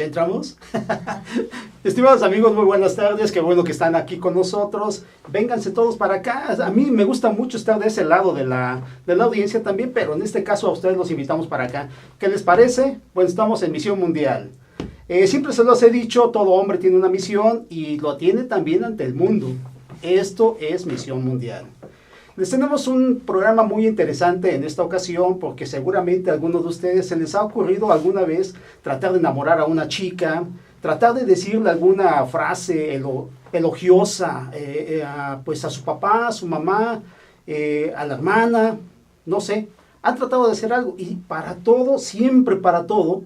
¿Ya entramos? Estimados amigos, muy buenas tardes, qué bueno que están aquí con nosotros. Vénganse todos para acá. A mí me gusta mucho estar de ese lado de la audiencia también, pero en este caso a ustedes los invitamos para acá. ¿Qué les parece? Pues estamos en Misión Mundial. Siempre se los he dicho, todo hombre tiene una misión y lo tiene también ante el mundo. Esto es Misión Mundial. Les tenemos un programa muy interesante en esta ocasión porque seguramente a algunos de ustedes se les ha ocurrido alguna vez tratar de enamorar a una chica, tratar de decirle alguna frase elogiosa pues a su papá, a su mamá, a la hermana, no sé. Han tratado de hacer algo y para todo, siempre para todo,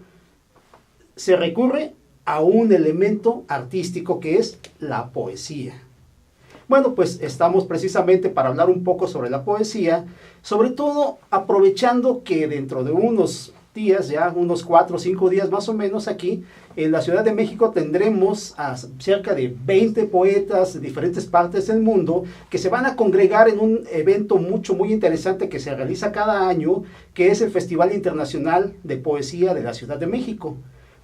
se recurre a un elemento artístico que es la poesía. Bueno, pues estamos precisamente para hablar un poco sobre la poesía, sobre todo aprovechando que dentro de unos días, ya unos 4 o 5 días más o menos aquí, en la Ciudad de México tendremos a cerca de 20 poetas de diferentes partes del mundo que se van a congregar en un evento muy interesante que se realiza cada año, que es el Festival Internacional de Poesía de la Ciudad de México.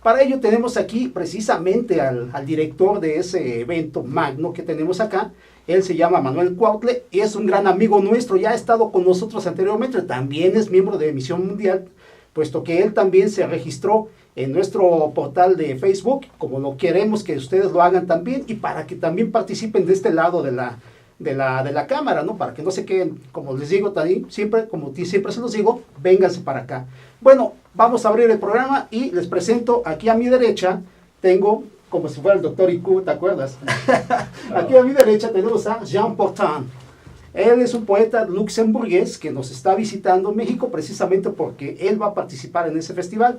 Para ello tenemos aquí precisamente al director de ese evento magno que tenemos acá. Él se llama Manuel Cuautle y es un gran amigo nuestro, ya ha estado con nosotros anteriormente, también es miembro de Misión Mundial, puesto que él también se registró en nuestro portal de Facebook, como lo queremos que ustedes lo hagan también, y para que también participen de este lado de la cámara, ¿no? Para que no se queden, como les digo también, siempre se los digo, vénganse para acá. Bueno, vamos a abrir el programa y les presento aquí a mi derecha, tengo como si fuera el doctor IQ, ¿te acuerdas? Aquí a mi derecha tenemos a Jean Portan. Él es un poeta luxemburgués que nos está visitando México precisamente porque él va a participar en ese festival.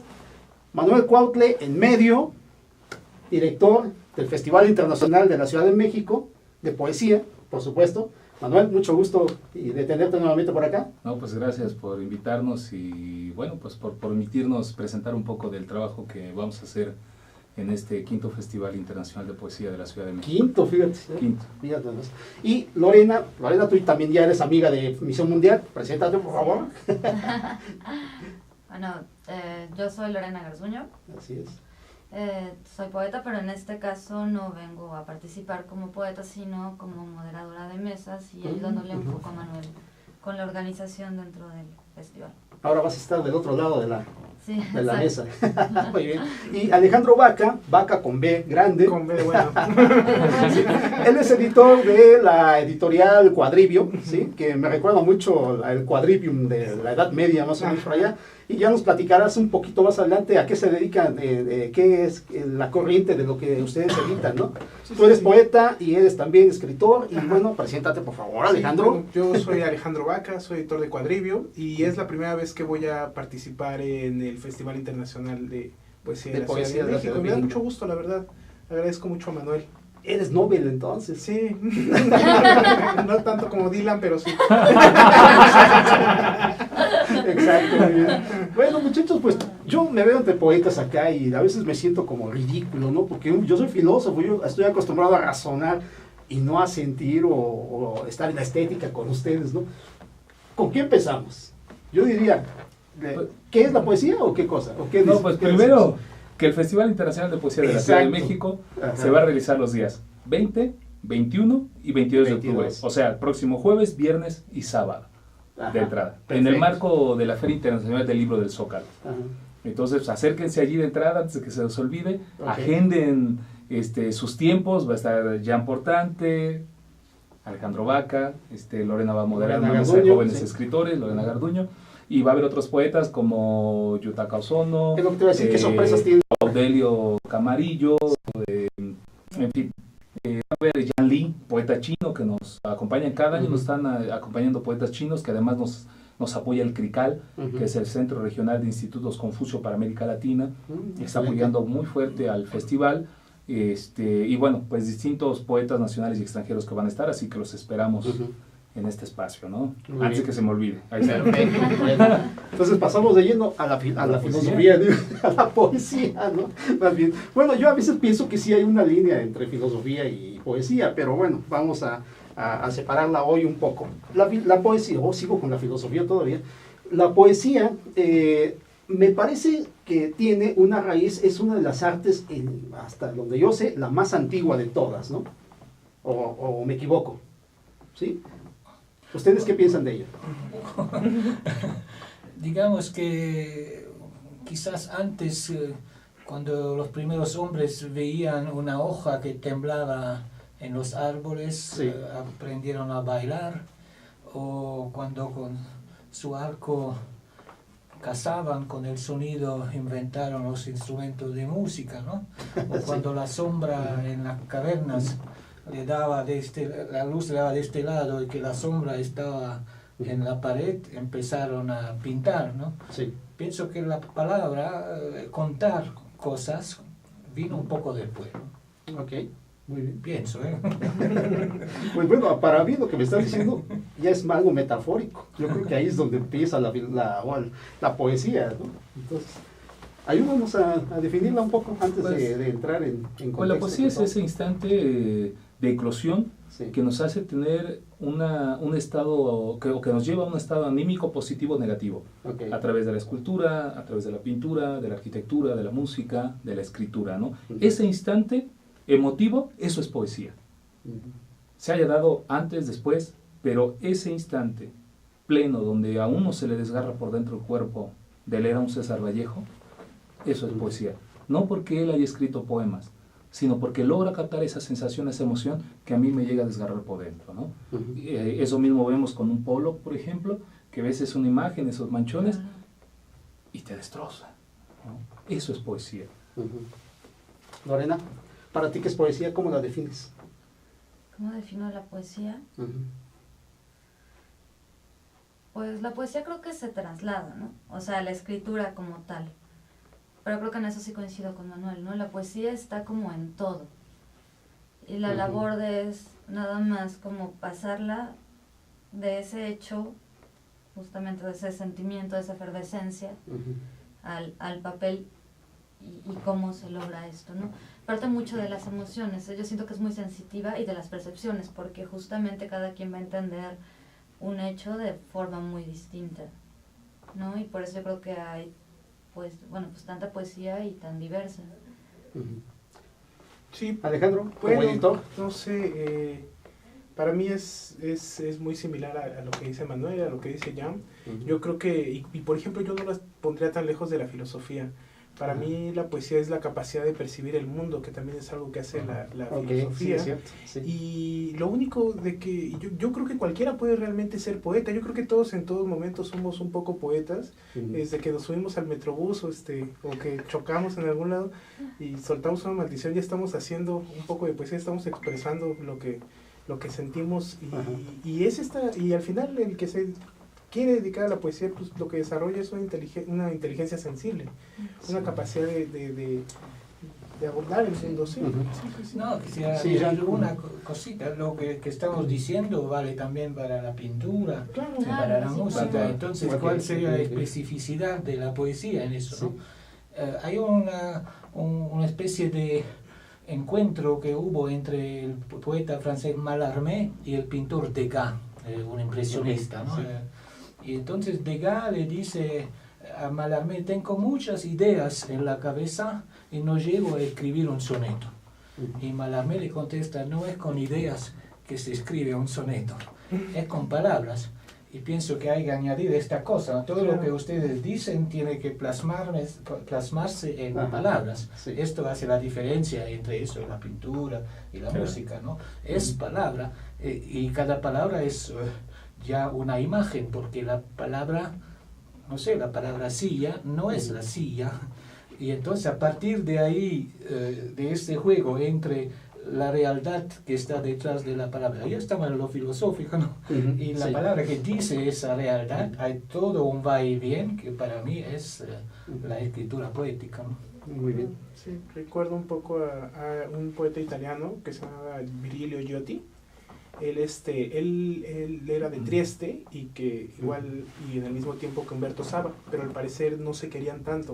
Manuel Cuautle en medio, director del Festival Internacional de la Ciudad de México, de poesía, por supuesto. Manuel, mucho gusto de tenerte nuevamente por acá. No, pues gracias por invitarnos y bueno, pues por permitirnos presentar un poco del trabajo que vamos a hacer en este quinto Festival Internacional de Poesía de la Ciudad de México. Quinto, fíjate. Quinto. Fíjate. Y Lorena, tú también ya eres amiga de Misión Mundial. Preséntate, por favor. Bueno, yo soy Lorena Garduño. Así es. Soy poeta, pero en este caso no vengo a participar como poeta, sino como moderadora de mesas y ayudándole un poco a Manuel con la organización dentro del festival. Ahora vas a estar del otro lado de la mesa. Muy bien. Y Alejandro Vaca con B grande. Con B, bueno. Sí. Él es editor de la editorial Cuadribio, ¿sí? Que me recuerda mucho el Quadrivium de la Edad Media, más o menos por allá. Y ya nos platicarás un poquito más adelante a qué se dedican, qué es la corriente de lo que ustedes editan, ¿no? Sí, tú eres poeta y eres también escritor. Y bueno, preséntate por favor, Alejandro. Bueno, yo soy Alejandro Vaca, soy editor de Cuadribio y es la primera vez que voy a participar en el Festival Internacional de Poesía de la Ciudad de México. Me da mucho gusto, la verdad. Agradezco mucho a Manuel. Eres Nobel entonces. Sí. No tanto como Dylan, pero sí. Exacto, muy bien. Bueno, muchachos, pues yo me veo entre poetas acá y a veces me siento como ridículo, ¿no? Porque yo soy filósofo, yo estoy acostumbrado a razonar y no a sentir o estar en la estética con ustedes, ¿no? ¿Con qué empezamos? Yo diría, ¿qué es la poesía o qué cosa? ¿O qué no, pues primero que el Festival Internacional de Poesía de la Ciudad de México se va a realizar los días 20, 21 y 22 de octubre. O sea, el próximo jueves, viernes y sábado. De entrada, perfecto. En el marco de la Feria Internacional del Libro del Zócalo. Ajá. Entonces, acérquense allí de entrada antes de que se les olvide, agenden sus tiempos, va a estar Jean Portante, Alejandro Vaca, Lorena va a moderar una mesa de jóvenes escritores, Lorena Garduño, y va a haber otros poetas como Yutaka Osono, es lo que te iba a decir, ¿qué sorpresas tiene? Audelio Camarillo, en fin. Va a haber Yan Li, poeta chino que nos acompaña cada año, nos están acompañando poetas chinos que además nos apoya el CRICAL, que es el Centro Regional de Institutos Confucio para América Latina, está apoyando muy fuerte al festival, y bueno, pues distintos poetas nacionales y extranjeros que van a estar, así que los esperamos en este espacio, ¿no? Antes de que se me olvide. Perfecto. Entonces pasamos de lleno a la filosofía, a la poesía, ¿no? Más bien. Bueno, yo a veces pienso que sí hay una línea entre filosofía y poesía, pero bueno, vamos a separarla hoy un poco. La poesía, sigo con la filosofía todavía. La poesía me parece que tiene una raíz, es una de las artes, hasta donde yo sé, la más antigua de todas, ¿no? O me equivoco, ¿sí? ¿Ustedes qué piensan de ella? Digamos que quizás antes, cuando los primeros hombres veían una hoja que temblaba en los árboles, sí, aprendieron a bailar, o cuando con su arco cazaban con el sonido, inventaron los instrumentos de música, ¿no? O cuando la sombra en las cavernas le daba la luz le daba de este lado y que la sombra estaba en la pared, empezaron a pintar, ¿no? Sí. Pienso que la palabra contar cosas vino un poco después, ¿no? Ok, muy bien. Pienso, ¿eh? Pues bueno, para mí lo que me estás diciendo ya es algo metafórico. Yo creo que ahí es donde empieza la poesía, ¿no? Entonces, ayúdanos a definirla un poco antes pues, de entrar en contexto. Pues la poesía es ese instante de eclosión, sí, que nos hace tener un estado, que nos lleva a un estado anímico positivo o negativo, okay, a través de la escultura, a través de la pintura, de la arquitectura, de la música, de la escritura, ¿no? Ese instante emotivo, eso es poesía. Se haya dado antes, después, pero ese instante pleno donde a uno se le desgarra por dentro el cuerpo de leer a un César Vallejo, eso es poesía. No porque él haya escrito poemas, sino porque logra captar esa sensación, esa emoción que a mí me llega a desgarrar por dentro, ¿no? Eso mismo vemos con un Pollock, por ejemplo, que ves es una imagen, esos manchones, y te destroza, ¿no? Eso es poesía. Lorena, ¿para ti qué es poesía? ¿Cómo la defines? ¿Cómo defino la poesía? Pues la poesía creo que se traslada, ¿no? O sea, la escritura como tal. Pero creo que en eso sí coincido con Manuel, ¿no? La poesía está como en todo. Y la labor es nada más como pasarla de ese hecho, justamente de ese sentimiento, de esa efervescencia, al papel y cómo se logra esto, ¿no? Parte mucho de las emociones. Yo siento que es muy sensitiva y de las percepciones, porque justamente cada quien va a entender un hecho de forma muy distinta, ¿no? Y por eso yo creo que hay pues tanta poesía y tan diversa. Sí, Alejandro, bueno, editor. No sé, para mí es muy similar a lo que dice Manuel, a lo que dice Jan. Yo creo que, y por ejemplo, yo no las pondría tan lejos de la filosofía. Para mí la poesía es la capacidad de percibir el mundo, que también es algo que hace la filosofía. Sí, sí. Y lo único de que yo creo que cualquiera puede realmente ser poeta. Yo creo que todos en todos momentos somos un poco poetas. Desde que nos subimos al metrobús o que chocamos en algún lado y soltamos una maldición, ya estamos haciendo un poco de poesía, estamos expresando lo que sentimos. Y al final el que se quiere dedicar a la poesía, pues lo que desarrolla es una inteligencia sensible, una capacidad de abordar el mundo, sí. No, quisiera una cosita, lo que estamos diciendo vale también para la pintura, para la música. Entonces, ¿cuál sería la especificidad de la poesía en eso? ¿No? Hay una especie de encuentro que hubo entre el poeta francés Mallarmé y el pintor Degas, un impresionista, ¿no? Y entonces Degas le dice a Mallarmé: tengo muchas ideas en la cabeza y no llego a escribir un soneto. Y Mallarmé le contesta: no es con ideas que se escribe un soneto, es con palabras. Y pienso que hay que añadir esta cosa: todo lo que ustedes dicen tiene que plasmarse en palabras. Esto hace la diferencia entre eso y la pintura y la música, ¿no? Es palabra, y cada palabra es ya una imagen, porque la palabra, no sé, la palabra silla no es la silla. Y entonces a partir de ahí, de este juego entre la realidad que está detrás de la palabra, ahí estamos en lo filosófico, ¿no? Y la palabra que dice esa realidad, hay todo un va y bien que para mí es la escritura poética, ¿no? Muy bien. Sí, recuerdo un poco a un poeta italiano que se llamaba Virilio Giotti. Él era de Trieste y que igual y en el mismo tiempo que Humberto Saba, pero al parecer no se querían tanto.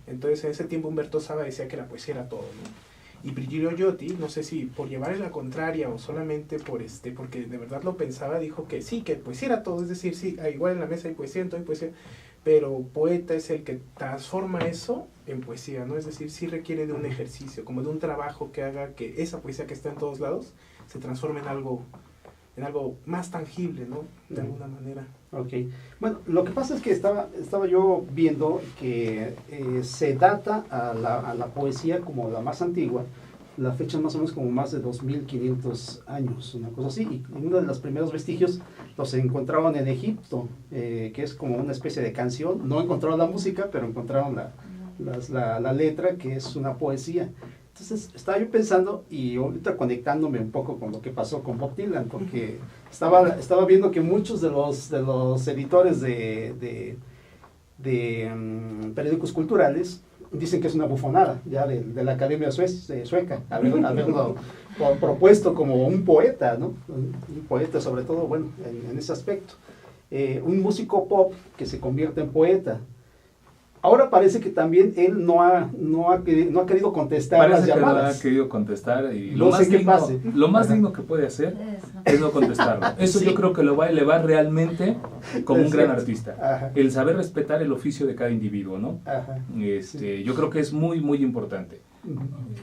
Entonces en ese tiempo Humberto Saba decía que la poesía era todo, ¿no? Y Virgilio Giotti, no sé si por llevarle la contraria o solamente porque de verdad lo pensaba, dijo que sí, que poesía era todo, es decir, sí, igual en la mesa hay poesía, en todo hay poesía, pero poeta es el que transforma eso en poesía, ¿no? Es decir, sí requiere de un ejercicio, como de un trabajo que haga que esa poesía que está en todos lados se transforme en algo más tangible, ¿no? De alguna manera. Ok. Bueno, lo que pasa es que estaba yo viendo que se data a la poesía como la más antigua, la fecha más o menos como más de 2500 años, una cosa así, y uno de los primeros vestigios los encontraron en Egipto, que es como una especie de canción. No encontraron la música, pero encontraron la letra, que es una poesía. Entonces estaba yo pensando, y ahorita conectándome un poco con lo que pasó con Bob Dylan, porque estaba viendo que muchos de los editores de periódicos culturales dicen que es una bufonada ya de la Academia Sueca, haberlo propuesto como un poeta, ¿no? Un poeta, sobre todo, bueno, en ese aspecto. Un músico pop que se convierte en poeta. Ahora parece que también él no ha querido contestar parece las llamadas. Que no ha querido contestar, y no sé qué pase. Lo más digno que puede hacer es no contestarlo. Eso sí. Yo creo que lo va a elevar realmente como un gran artista. Ajá. El saber respetar el oficio de cada individuo, ¿no? Ajá. Yo creo que es muy, muy importante.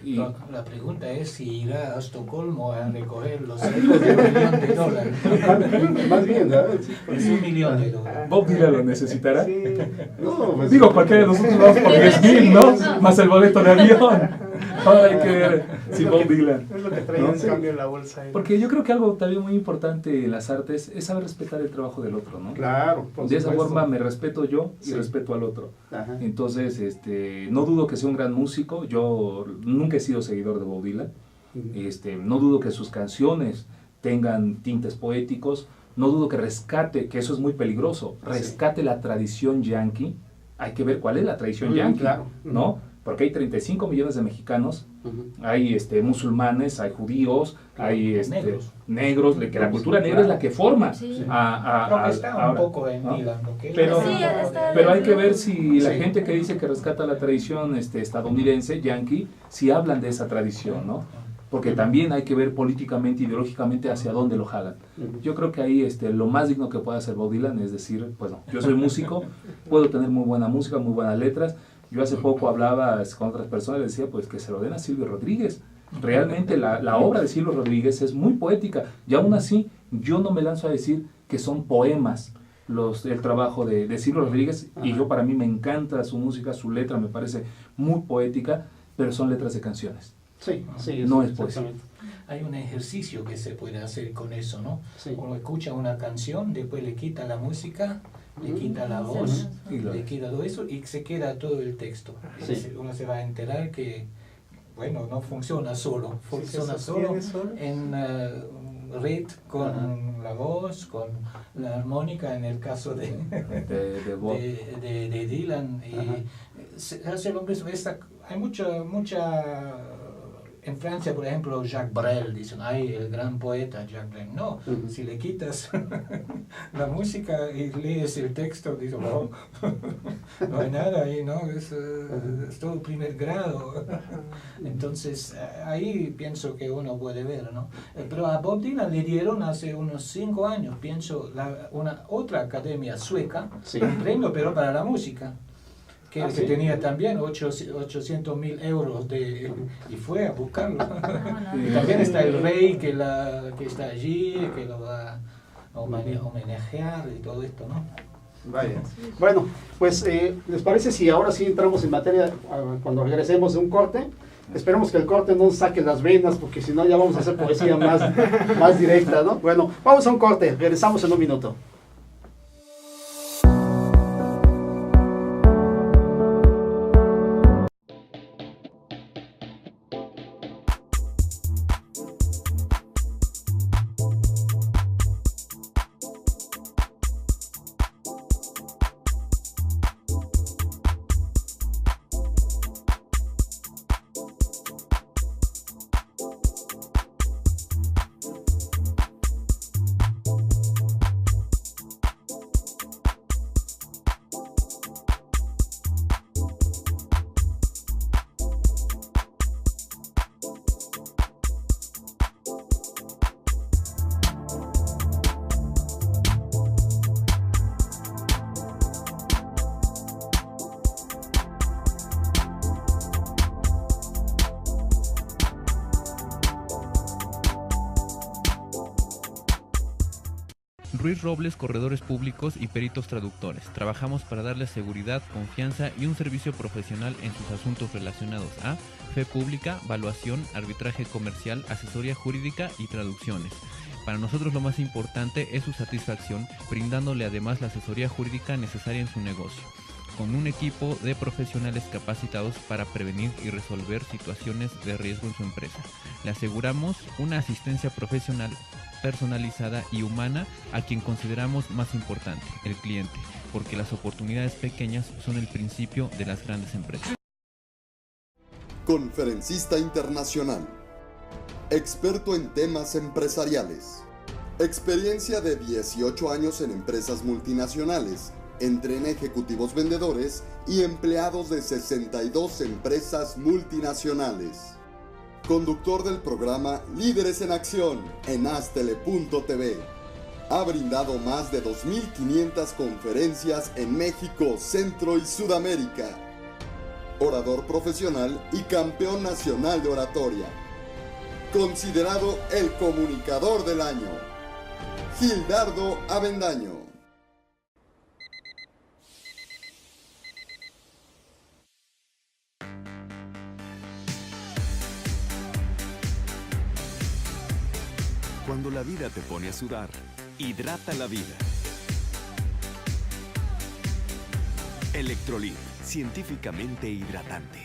Y la pregunta es si irá a Estocolmo a recoger los ecos de $1,000,000. Más bien, ¿no? Es $1,000,000. Bob Dylan lo necesitará. Sí. No, pues, digo, porque nosotros vamos por 10,000, ¿no? Más el boleto de avión. Ahora hay que ver si Bob Dylan. Es lo que trae un cambio en la bolsa. Porque yo creo que algo también muy importante en las artes es saber respetar el trabajo del otro, ¿no? Claro. De esa forma me respeto yo y respeto al otro. Ajá. Entonces, no dudo que sea un gran músico. Yo nunca he sido seguidor de Bob Dylan. No dudo que sus canciones tengan tintes poéticos. No dudo que rescate, que eso es muy peligroso, rescate la tradición yankee. Hay que ver cuál es la tradición yankee, claro. ¿No? Porque hay 35 millones de mexicanos, hay musulmanes, hay judíos, hay negros, que la cultura negra es la que forma. Sí. Creo que está un poco en Dylan. Pero hay que ver si la gente que dice que rescata la tradición estadounidense, yankee, si hablan de esa tradición, ¿no? Porque también hay que ver políticamente, ideológicamente hacia dónde lo jalan. Yo creo que ahí lo más digno que puede hacer Bob Dylan es decir, pues no, yo soy músico, puedo tener muy buena música, muy buenas letras. Yo hace poco hablaba con otras personas y les decía pues que se lo den a Silvio Rodríguez. Realmente la obra de Silvio Rodríguez es muy poética, y aún así yo no me lanzo a decir que son poemas el trabajo de Silvio Rodríguez. Y yo, para mí, me encanta su música, su letra me parece muy poética, pero son letras de canciones. Sí, no es poesía. Hay un ejercicio que se puede hacer con eso, ¿no? Sí. Uno escucha una canción, después le quita la música, le quita la voz, le quita todo eso y se queda todo el texto. Sí. Uno se va a enterar que, bueno, no funciona solo, funciona solo en red con la voz, con la armónica, en el caso de Dylan. Y se hace lo mismo. Hay mucha en Francia, por ejemplo, Jacques Brel, dicen, ay, el gran poeta Jacques Brel. No, si le quitas la música y lees el texto, dices, no, no hay nada ahí, ¿no? Es todo primer grado. Entonces, ahí pienso que uno puede ver, ¿no? Pero a Bob Dylan le dieron hace unos 5 años, pienso, una otra academia sueca, un premio, pero para la música. Que tenía también 800.000 euros y fue a buscarlo. Y también está el rey que está allí, que lo va a homenajear y todo esto, ¿no? Vaya. Bueno, pues ¿les parece si ahora sí entramos en materia cuando regresemos de un corte? Esperemos que el corte no saque las venas, porque si no ya vamos a hacer poesía más directa, ¿no? Bueno, vamos a un corte, regresamos en un minuto. Ruiz Robles, corredores públicos y peritos traductores. Trabajamos para darles seguridad, confianza y un servicio profesional en sus asuntos relacionados a fe pública, valuación, arbitraje comercial, asesoría jurídica y traducciones. Para nosotros lo más importante es su satisfacción, brindándole además la asesoría jurídica necesaria en su negocio, con un equipo de profesionales capacitados para prevenir y resolver situaciones de riesgo en su empresa. Le aseguramos una asistencia profesional personalizada y humana a quien consideramos más importante, el cliente, porque las oportunidades pequeñas son el principio de las grandes empresas. Conferencista internacional, experto en temas empresariales, experiencia de 18 años en empresas multinacionales, entrena ejecutivos vendedores y empleados de 62 empresas multinacionales. Conductor del programa Líderes en Acción en Astele.tv. Ha brindado más de 2.500 conferencias en México, Centro y Sudamérica. Orador profesional y campeón nacional de oratoria. Considerado el comunicador del año. Gildardo Avendaño. Cuando la vida te pone a sudar, hidrata la vida. Electrolit, científicamente hidratante.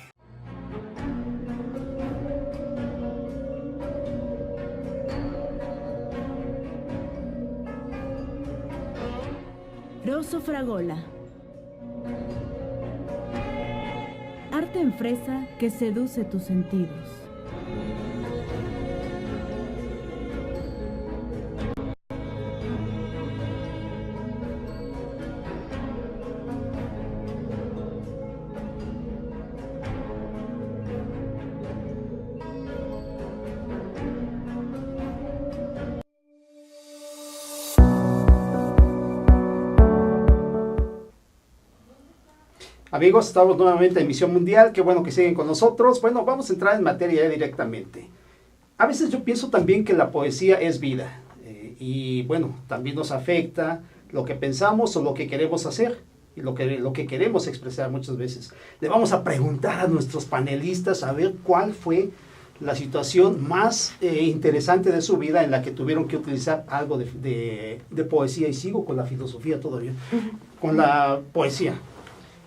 Rosso Fragola. Arte en fresa que seduce tus sentidos. Amigos, estamos nuevamente en Misión Mundial, qué bueno que siguen con nosotros. Bueno, vamos a entrar en materia directamente. A veces yo pienso también que la poesía es vida, y bueno, también nos afecta lo que pensamos o lo que queremos hacer, y lo que queremos expresar muchas veces. Le vamos a preguntar a nuestros panelistas a ver cuál fue la situación más interesante de su vida en la que tuvieron que utilizar algo de poesía, y sigo con la filosofía todavía, con la poesía.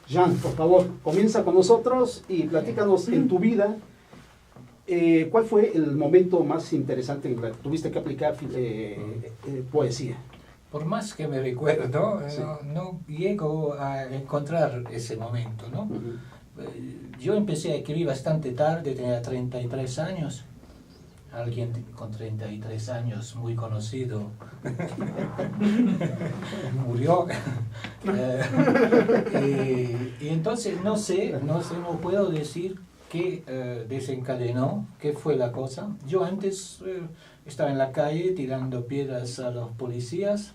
Jean, por favor, comienza con nosotros y platícanos en tu vida, ¿cuál fue el momento más interesante en el que tuviste que aplicar poesía? Por más que me recuerdo, Sí. no llego a encontrar ese momento, ¿no? Yo empecé a escribir bastante tarde, tenía 33 años. Alguien con 33 años muy conocido murió. Y entonces no puedo decir qué desencadenó, qué fue la cosa. Yo antes estaba en la calle tirando piedras a los policías.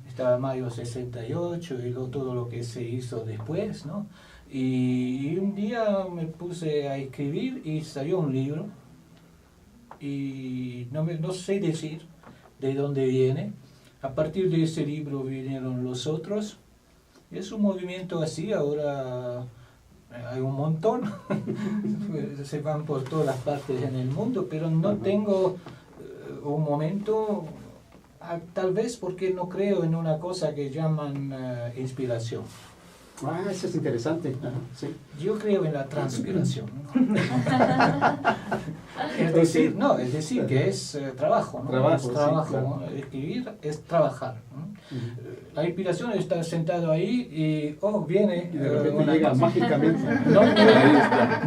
Estaba mayo 68 y todo lo que se hizo después, ¿no? Y un día me puse a escribir y salió un libro. Y no sé decir de dónde viene. A partir de ese libro vinieron los otros. Es un movimiento así, ahora hay un montón. Se van por todas las partes en el mundo, pero no tengo un momento, tal vez porque no creo en una cosa que llaman inspiración. Ah, eso es interesante. Ajá, sí. Yo creo en la transpiración. Es decir que es trabajo, ¿no? Trabajo, es trabajo, sí, claro. ¿no? Escribir es trabajar, ¿no? La inspiración está sentado ahí y viene Y de repente llega cosa. mágicamente.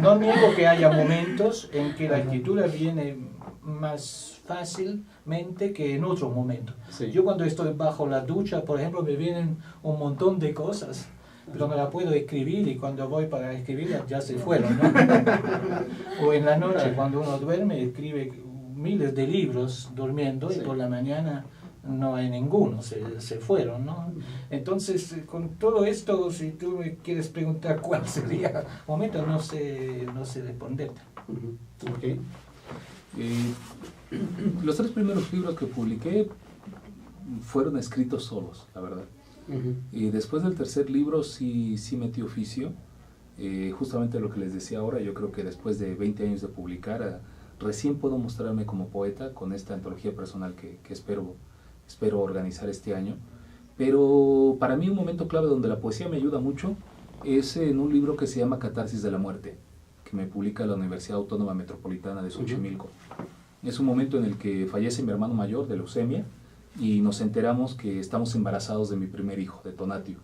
No niego que haya momentos en que la escritura viene más fácilmente que en otros momentos. Sí. Yo cuando estoy bajo la ducha, por ejemplo, me vienen un montón de cosas, pero me la puedo escribir y cuando voy para escribirlas ya se fueron, ¿no? O en la noche cuando uno duerme escribe miles de libros durmiendo y por la mañana no hay ninguno, se fueron, ¿no? Entonces, con todo esto, si tú me quieres preguntar cuál sería el momento, no sé responderte. Okay. Los 3 primeros libros que publiqué fueron escritos solos, la verdad. Y después del tercer libro sí metí oficio. Justamente lo que les decía ahora, yo creo que después de 20 años de publicar, recién puedo mostrarme como poeta con esta antología personal que espero organizar este año. Pero para mí un momento clave donde la poesía me ayuda mucho es en un libro que se llama Catarsis de la Muerte, que me publica la Universidad Autónoma Metropolitana de Xochimilco. Es un momento en el que fallece mi hermano mayor de leucemia y nos enteramos que estamos embarazados de mi primer hijo, de Tonatio.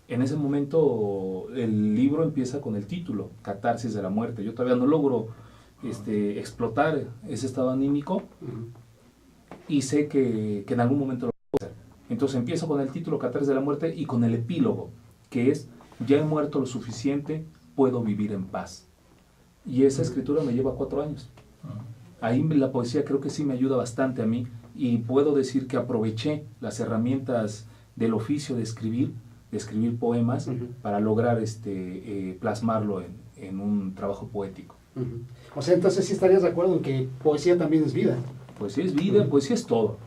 En ese momento el libro empieza con el título, Catarsis de la Muerte. Yo todavía no logro explotar ese estado anímico y sé que en algún momento lo puedo hacer. Entonces empiezo con el título, Catarsis de la Muerte, y con el epílogo, que es, ya he muerto lo suficiente, puedo vivir en paz. Y esa escritura me lleva 4 años. Ahí la poesía creo que sí me ayuda bastante a mí, y puedo decir que aproveché las herramientas del oficio de escribir poemas para lograr plasmarlo en un trabajo poético. O sea, entonces sí estarías de acuerdo en que poesía también es vida. Poesía es vida, poesía es todo,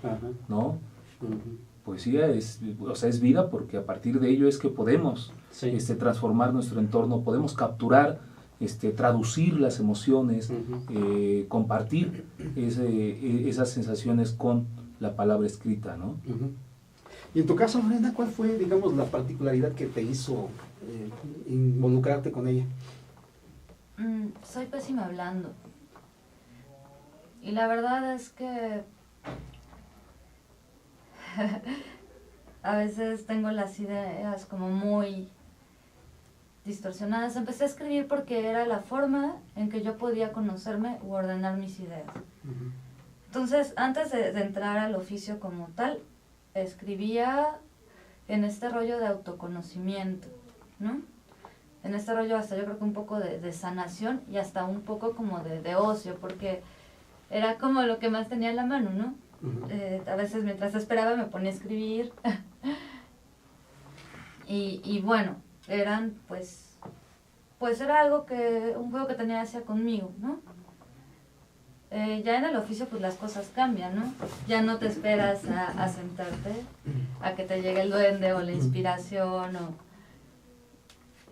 ¿no? Poesía es vida, porque a partir de ello es que podemos transformar nuestro entorno, podemos capturar, traducir las emociones, compartir esas sensaciones con la palabra escrita, ¿no? Y en tu caso, Lorena, ¿cuál fue, digamos, la particularidad que te hizo involucrarte con ella? Soy pésima hablando. Y la verdad es que a veces tengo las ideas como muy distorsionadas. Empecé a escribir porque era la forma en que yo podía conocerme u ordenar mis ideas. Entonces, antes de entrar al oficio como tal, escribía en este rollo de autoconocimiento, ¿no? En este rollo hasta yo creo que un poco de sanación y hasta un poco como de ocio, porque era como lo que más tenía en la mano, ¿no? A veces mientras esperaba me ponía a escribir y bueno, eran pues era un juego que tenía hacia conmigo, ¿no? Ya en el oficio pues las cosas cambian, ¿no? Ya no te esperas a sentarte, a que te llegue el duende o la inspiración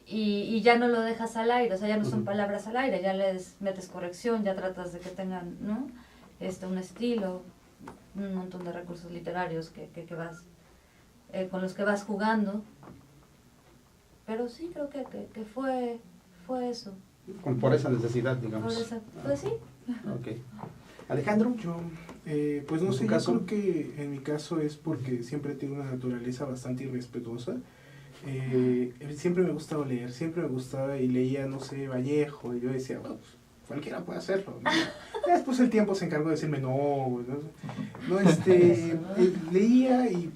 y ya no lo dejas al aire, o sea, ya no son palabras al aire, ya les metes corrección, ya tratas de que tengan, ¿no? Un estilo, un montón de recursos literarios que vas con los que vas jugando. Pero sí, creo que fue eso. Por esa necesidad, digamos. Pues sí. Ok. Alejandro. Yo, pues no sé, yo creo que en mi caso es porque siempre tengo una naturaleza bastante irrespetuosa. Siempre me gustaba leer, siempre me gustaba y leía, no sé, Vallejo, y yo decía, bueno, pues cualquiera puede hacerlo, ¿no? Después el tiempo se encargó de decirme, leía y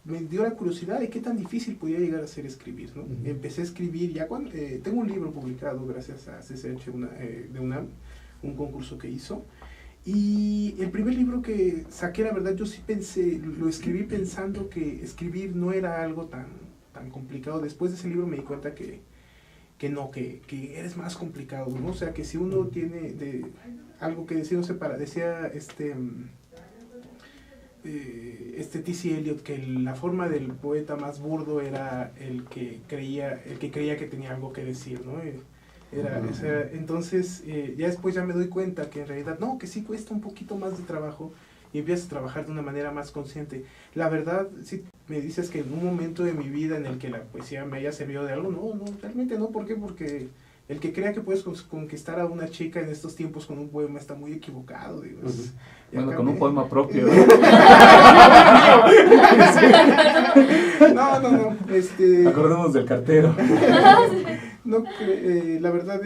me dio la curiosidad de qué tan difícil podía llegar a ser escribir, ¿no? Empecé a escribir ya cuando, tengo un libro publicado gracias a CCH de UNAM, un concurso que hizo, y el primer libro que saqué, la verdad, yo sí lo escribí pensando que escribir no era algo tan complicado. Después de ese libro me di cuenta que eres más complicado, ¿no? O sea, que si uno tiene algo que decir, no sé, decía T.C. Eliot, que la forma del poeta más burdo era el que creía que tenía algo que decir, ¿no? Entonces, ya después ya me doy cuenta que en realidad, no, que sí cuesta un poquito más de trabajo y empiezas a trabajar de una manera más consciente. La verdad, si me dices que en un momento de mi vida en el que la poesía me haya servido de algo, no, realmente no. ¿Por qué? Porque el que crea que puedes conquistar a una chica en estos tiempos con un poema está muy equivocado. Digo, bueno, con un poema propio. No. Acordémonos del cartero. La verdad,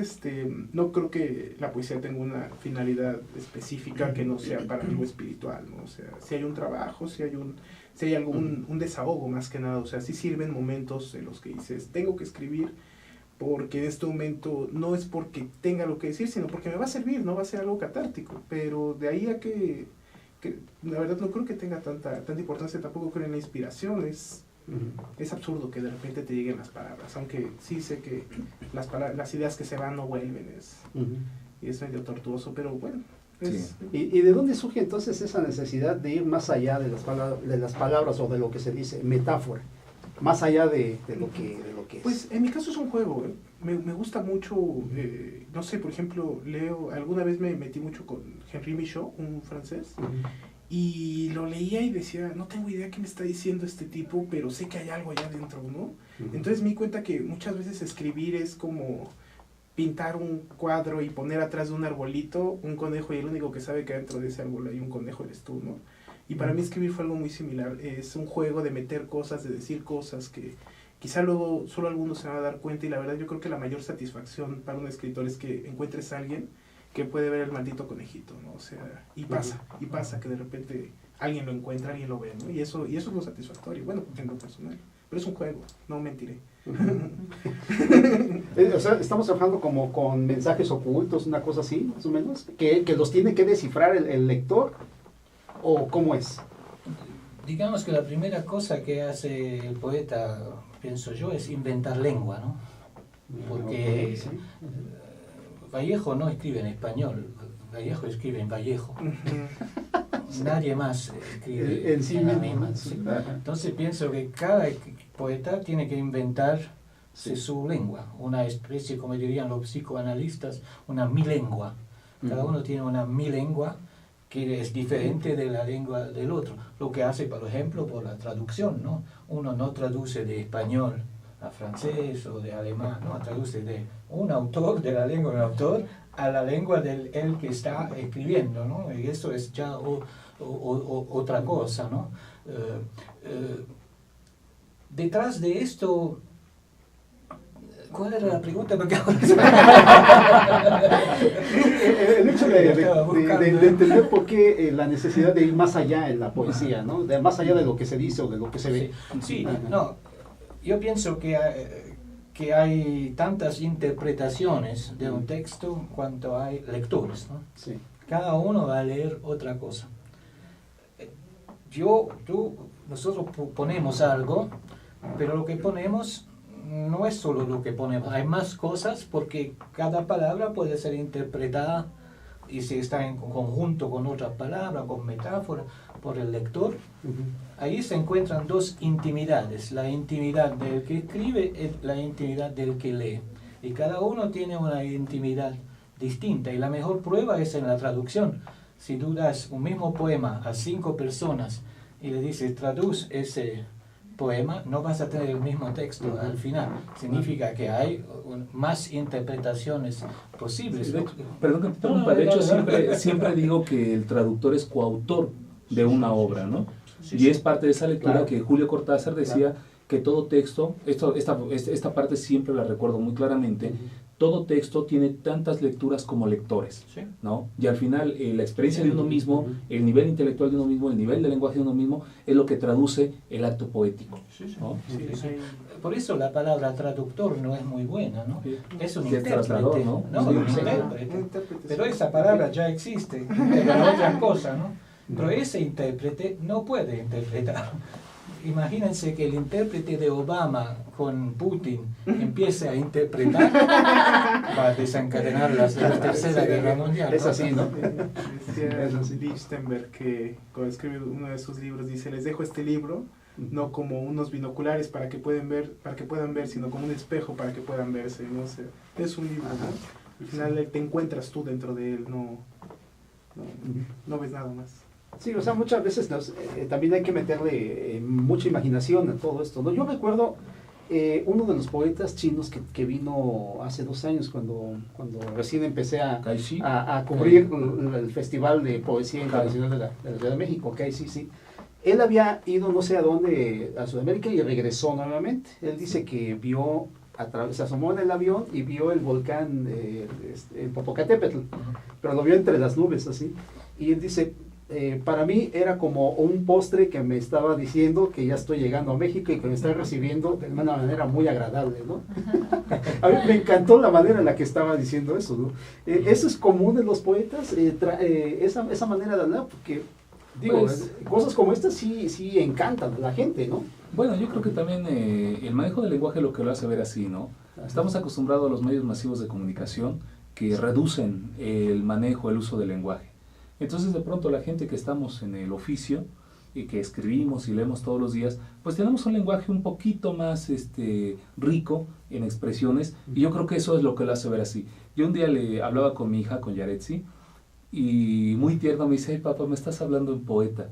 no creo que la poesía tenga una finalidad específica que no sea para algo espiritual, ¿no? O sea, si hay un trabajo, si hay un desahogo más que nada, o sea, sí sirven momentos en los que dices, tengo que escribir porque en este momento no es porque tenga lo que decir, sino porque me va a servir, no va a ser algo catártico, pero de ahí a que la verdad no creo que tenga tanta importancia, tampoco creo en la inspiración, es absurdo que de repente te lleguen las palabras, aunque sí sé que las ideas que se van no vuelven, y es medio tortuoso, pero bueno, ¿Y de dónde surge entonces esa necesidad de ir más allá de las palabras o de lo que se dice, metáfora? Más allá de lo que es. Pues en mi caso es un juego, me gusta mucho, no sé, por ejemplo, alguna vez me metí mucho con Henri Michaud, un francés, y lo leía y decía, no tengo idea qué me está diciendo este tipo, pero sé que hay algo allá adentro, ¿no? Entonces me di cuenta que muchas veces escribir es como pintar un cuadro y poner atrás de un arbolito un conejo, y el único que sabe que dentro de ese árbol hay un conejo eres tú, ¿no? Y para mí escribir fue algo muy similar, es un juego de meter cosas, de decir cosas que quizá luego solo algunos se van a dar cuenta, y la verdad yo creo que la mayor satisfacción para un escritor es que encuentres a alguien que puede ver el maldito conejito, ¿no? O sea, y pasa que de repente alguien lo encuentra, alguien lo ve, ¿no? Y eso es lo satisfactorio, bueno, en lo personal, pero es un juego, no mentiré. O sea, estamos trabajando como con mensajes ocultos, una cosa así, más o menos, que los tiene que descifrar el lector, ¿o cómo es? Digamos que la primera cosa que hace el poeta, pienso yo, es inventar lengua, ¿no? Porque Vallejo no escribe en español, Vallejo escribe en Vallejo. Nadie más escribe en la misma. ¿Sí? Entonces pienso que cada poeta tiene que inventarse su lengua, una especie, como dirían los psicoanalistas, una milengua. Cada uno tiene una milengua que es diferente de la lengua del otro. Lo que hace, por ejemplo, por la traducción, ¿no? Uno no traduce de español a francés o de alemán, ¿no? Traduce de un autor, de la lengua del autor, a la lengua del el que está escribiendo, ¿no? Y eso es ya otra cosa, ¿no? Detrás de esto, ¿cuál era la pregunta? Porque el hecho de entender por qué la necesidad de ir más allá en la poesía, ¿no? De más allá de lo que se dice o de lo que se ve. Sí, no, yo pienso que hay tantas interpretaciones de un texto cuanto hay lectores, ¿no? Sí. Cada uno va a leer otra cosa. Nosotros ponemos algo, pero lo que ponemos no es solo lo que ponemos, hay más cosas, porque cada palabra puede ser interpretada, y si está en conjunto con otra palabra, con metáfora, por el lector. Ahí se encuentran dos intimidades, la intimidad del que escribe y la intimidad del que lee, y cada uno tiene una intimidad distinta, y la mejor prueba es en la traducción. Si tú das un mismo poema a 5 personas y le dices traduz ese poema, no vas a tener el mismo texto al final. Significa que hay más interpretaciones posibles. Sí, perdón que te interrumpa, de hecho siempre digo que el traductor es coautor de una obra, ¿no? Y es parte de esa lectura que Julio Cortázar decía que todo texto, esta parte siempre la recuerdo muy claramente, todo texto tiene tantas lecturas como lectores, ¿no? Y al final la experiencia de uno mismo, el nivel intelectual de uno mismo, el nivel de lenguaje de uno mismo, es lo que traduce el acto poético, ¿no? Por eso la palabra traductor no es muy buena, ¿no? Es un intérprete, ¿no? Un intérprete. Pero esa palabra ya existe, era otra cosa, ¿no? Pero ese intérprete no puede interpretar. Imagínense que el intérprete de Obama con Putin empiece a interpretar, va a desencadenar la tercera guerra mundial. Es así, ¿no? Decía Lichtenberg que cuando escribe uno de sus libros dice: les dejo este libro no como unos binoculares para que puedan ver, sino como un espejo para que puedan verse, ¿no? O sea, es un libro, ¿no? Al final te encuentras tú dentro de él, no ves nada más. Sí, o sea, muchas veces también hay que meterle mucha imaginación a todo esto, ¿no? Yo recuerdo uno de los poetas chinos que vino hace 2 años, cuando recién empecé a cubrir el Festival de Poesía Internacional de la Ciudad de México, sí. Él había ido no sé a dónde, a Sudamérica, y regresó nuevamente. Él dice que se asomó en el avión y vio el volcán, el Popocatépetl, pero lo vio entre las nubes, así. Y él dice: para mí era como un postre que me estaba diciendo que ya estoy llegando a México y que me está recibiendo de una manera muy agradable, ¿no? A mí me encantó la manera en la que estaba diciendo eso, ¿no? Eso es común en los poetas, esa manera de hablar, porque digo, pues, cosas como estas sí encantan a la gente, ¿no? Bueno, yo creo que también el manejo del lenguaje lo que lo hace ver así, ¿no? Estamos acostumbrados a los medios masivos de comunicación que reducen el manejo, el uso del lenguaje. Entonces de pronto la gente que estamos en el oficio y que escribimos y leemos todos los días, pues tenemos un lenguaje un poquito más rico en expresiones, y yo creo que eso es lo que lo hace ver así. Yo un día le hablaba con mi hija, con Yaretsi, y muy tierno me dice: hey, papá, me estás hablando en poeta.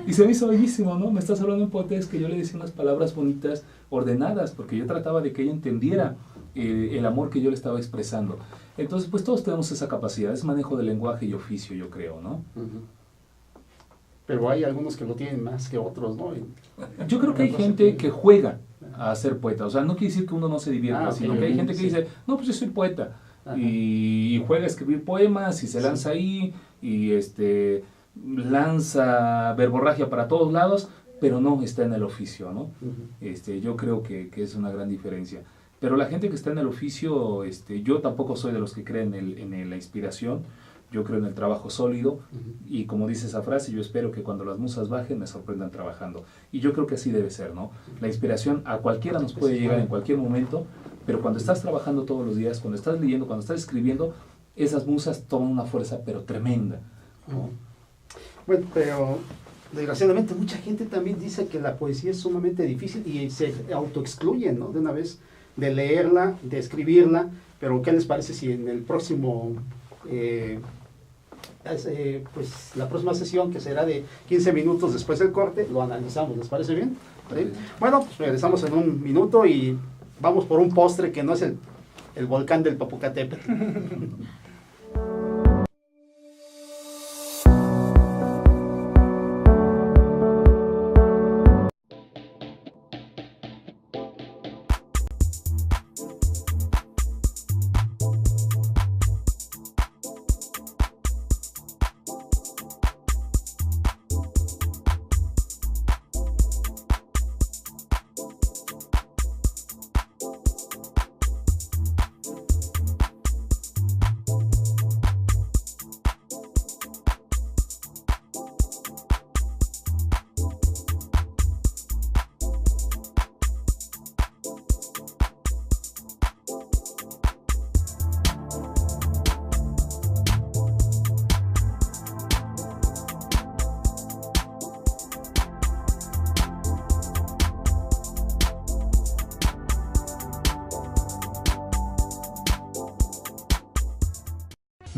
Y se me hizo bellísimo, ¿no? Me estás hablando en poeta, es que yo le decía unas palabras bonitas, ordenadas, porque yo trataba de que ella entendiera el amor que yo le estaba expresando. Entonces, pues todos tenemos esa capacidad, es manejo de lenguaje y oficio, yo creo, ¿no? Pero hay algunos que lo tienen más que otros, ¿no? Yo creo que hay gente que juega a ser poeta, o sea, no quiere decir que uno no se divierta, sino que hay gente que dice: no, pues yo soy poeta, y juega a escribir poemas, y se lanza ahí, y lanza verborragia para todos lados, pero no está en el oficio, ¿no? Yo creo que es una gran diferencia. Pero la gente que está en el oficio, yo tampoco soy de los que creen en la inspiración. Yo creo en el trabajo sólido, y como dice esa frase, yo espero que cuando las musas bajen me sorprendan trabajando. Y yo creo que así debe ser, ¿no? La inspiración a cualquiera nos puede llegar en cualquier momento, pero cuando estás trabajando todos los días, cuando estás leyendo, cuando estás escribiendo, esas musas toman una fuerza pero tremenda, ¿no? Bueno, pero desgraciadamente mucha gente también dice que la poesía es sumamente difícil y se autoexcluyen, ¿no? De una vez, de leerla, de escribirla. Pero ¿qué les parece si en el próximo... pues la próxima sesión, que será de 15 minutos después del corte, lo analizamos? ¿Les parece bien? ¿Sí? Bueno, pues regresamos en un minuto y vamos por un postre que no es el volcán del Popocatépetl.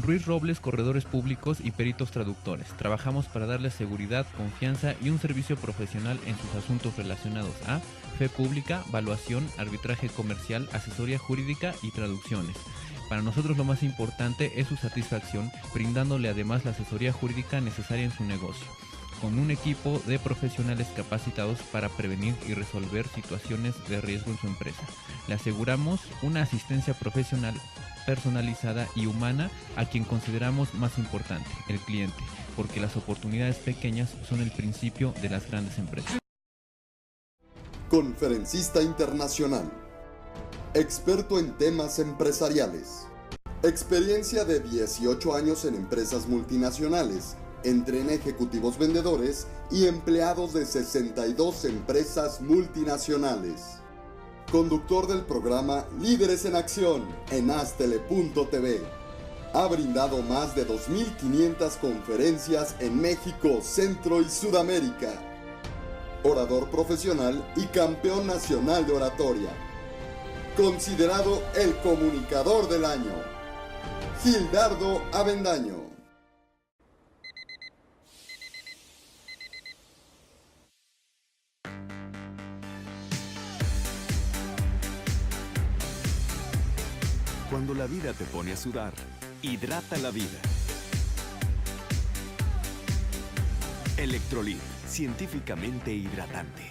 Ruiz Robles, Corredores Públicos y Peritos Traductores. Trabajamos para darles seguridad, confianza y un servicio profesional en sus asuntos relacionados a fe pública, valuación, arbitraje comercial, asesoría jurídica y traducciones. Para nosotros lo más importante es su satisfacción, brindándole además la asesoría jurídica necesaria en su negocio, con un equipo de profesionales capacitados para prevenir y resolver situaciones de riesgo en su empresa. Le aseguramos una asistencia profesional personalizada y humana a quien consideramos más importante, el cliente, porque las oportunidades pequeñas son el principio de las grandes empresas. Conferencista internacional, experto en temas empresariales, experiencia de 18 años en empresas multinacionales, entre ejecutivos vendedores y empleados de 62 empresas multinacionales. Conductor del programa Líderes en Acción en Astele.tv. Ha brindado más de 2.500 conferencias en México, Centro y Sudamérica. Orador profesional y campeón nacional de oratoria. Considerado el comunicador del año. Gildardo Avendaño. Cuando la vida te pone a sudar, hidrata la vida. Electrolit, científicamente hidratante.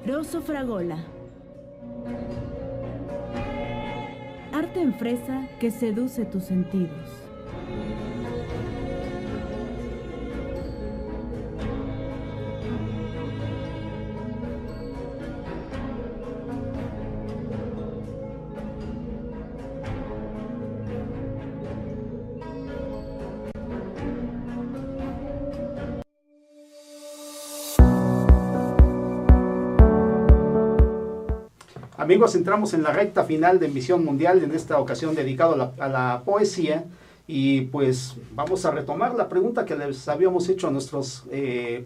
Rosso Fragola. Arte en fresa que seduce tus sentidos. Amigos, entramos en la recta final de Misión Mundial, en esta ocasión dedicado a la poesía, y pues vamos a retomar la pregunta que les habíamos hecho a nuestros